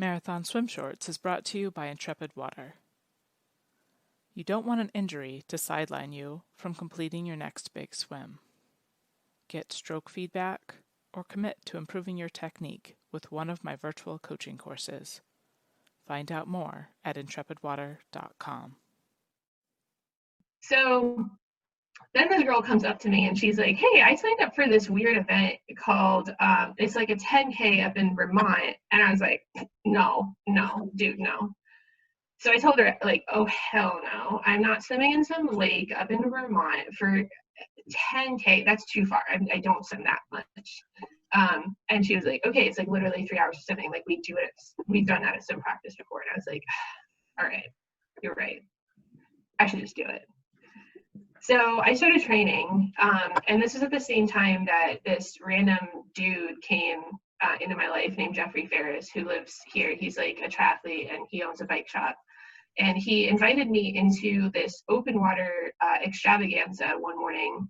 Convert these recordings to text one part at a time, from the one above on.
Marathon Swim Shorts is brought to you by Intrepid Water. You don't want an injury to sideline you from completing your next big swim. Get stroke feedback or commit to improving your technique with one of my virtual coaching courses. Find out more at intrepidwater.com. So then this girl comes up to me and she's like, hey, I signed up for this weird event called, it's like a 10K up in Vermont. And I was like, no, dude, no. So I told her, like, oh, hell no. I'm not swimming in some lake up in Vermont for 10K. That's too far. I don't swim that much. And she was like, okay, it's like literally 3 hours of swimming. Like we've done that at swim practice before. And I was like, all right, you're right. I should just do it. So I started training, and this was at the same time that this random dude came into my life named Jeffrey Ferris, who lives here. He's like a triathlete and he owns a bike shop. And he invited me into this open water extravaganza one morning.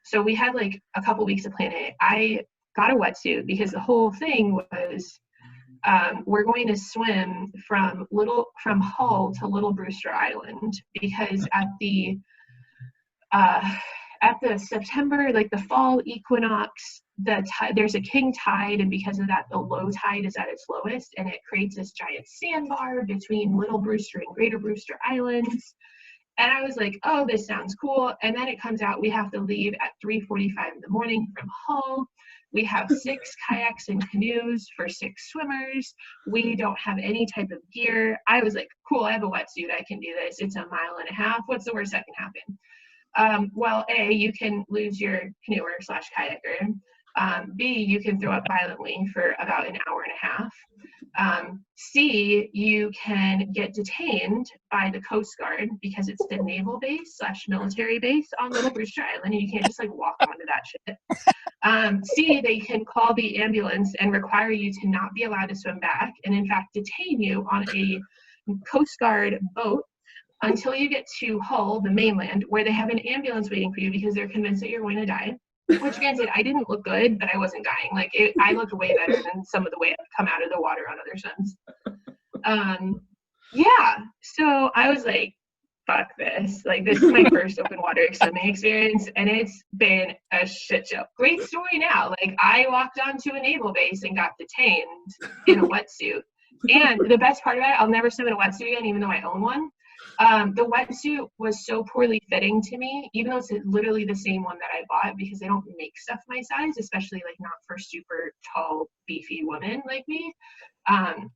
So we had like a couple weeks to plan it. I got a wetsuit because the whole thing was we're going to swim from Hull to Little Brewster Island, because at the September, like the fall equinox, there's a king tide, and because of that, the low tide is at its lowest, and it creates this giant sandbar between Little Brewster and Greater Brewster Islands. And I was like, oh, this sounds cool. And then it comes out we have to leave at 3:45 in the morning from Hull. We have 6 kayaks and canoes for 6 swimmers. We don't have any type of gear. I was like, cool, I have a wetsuit. I can do this. It's a mile and a half. What's the worst that can happen? Well, A, you can lose your canoer / kayaker. B, you can throw up violently for about an hour and a half. C, you can get detained by the Coast Guard because it's the naval base / military base on Little Brewster Island, and you can't just like walk onto that shit. C, they can call the ambulance and require you to not be allowed to swim back, and in fact detain you on a Coast Guard boat until you get to Hull, the mainland, where they have an ambulance waiting for you because they're convinced that you're going to die. Which, granted, I didn't look good, but I wasn't dying. Like, I looked way better than some of the way I've come out of the water on other swims. Yeah, so I was like, fuck this. Like, this is my first open water swimming experience, and it's been a shit show. Great story now. Like, I walked onto a naval base and got detained in a wetsuit. And the best part about it, I'll never swim in a wetsuit again, even though I own one. The wetsuit was so poorly fitting to me, even though it's literally the same one that I bought, because they don't make stuff my size, especially like not for super tall, beefy women like me.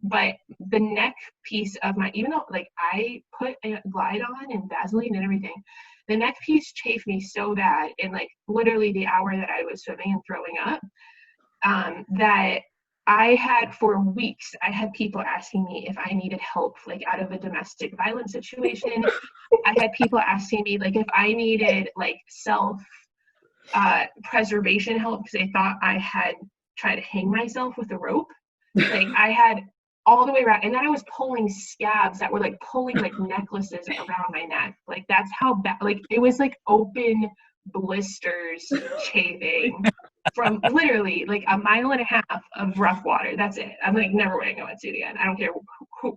But the neck piece of even though like I put a Glide on and Vaseline and everything, the neck piece chafed me so bad in like literally the hour that I was swimming and throwing up, that for weeks, I had people asking me if I needed help, like out of a domestic violence situation. I had people asking me like if I needed like preservation help because they thought I had tried to hang myself with a rope. Like I had all the way around, and then I was pulling scabs that were like pulling like necklaces around my neck. Like that's how bad, like it was like open blisters chafing from literally like a mile and a half of rough water. That's it. I'm like never wearing a wetsuit again. I don't care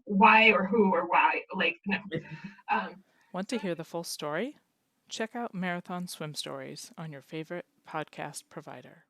why or who or why. Like no. Want to hear the full story? Check out Marathon Swim Stories on your favorite podcast provider.